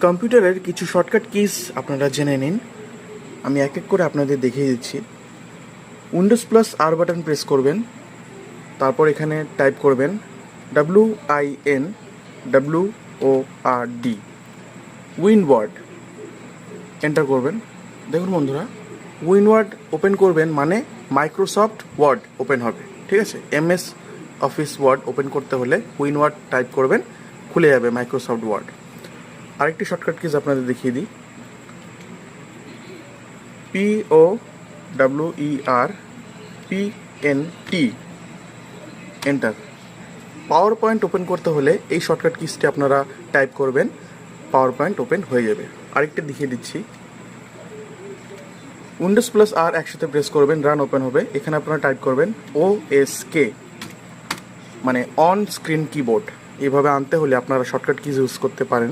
কম্পিউটারের কিছু shortcut keys আপনারা জেনে নিন। আমি এক এক করে আপনাদের দেখিয়ে দিচ্ছি। উইন্ডোজ প্লাস আর বাটন প্রেস করবেন, তারপর এখানে টাইপ করবেন WINWORD উইনওয়ার্ড, এন্টার করবেন। দেখুন বন্ধুরা, উইনওয়ার্ড ওপেন করবেন মানে মাইক্রোসফট ওয়ার্ড ওপেন হবে, ঠিক আছে। MS অফিস ওয়ার্ড ওপেন করতে হলে উইনওয়ার্ড টাইপ করবেন, খুলে যাবে মাইক্রোসফট ওয়ার্ড। আরেকটি শর্টকাট কিজ আপনাদের দেখিয়ে দিই, POWERPNT, enter. Power point open করতে হলে এই শর্টকাট কিজটি আপনারা টাইপ করবেন, পাওয়ার পয়েন্ট ওপেন হয়ে যাবে। আরেকটা দেখিয়ে দিচ্ছি, উইন্ডোজ প্লাস আর একসাথে প্রেস করবেন, রান ওপেন হবে। এখানে আপনারা টাইপ করবেন OSK, মানে অন স্ক্রিন কিবোর্ড। এইভাবে আনতে হলে আপনারা শর্টকাট কিজ ইউজ করতে পারেন।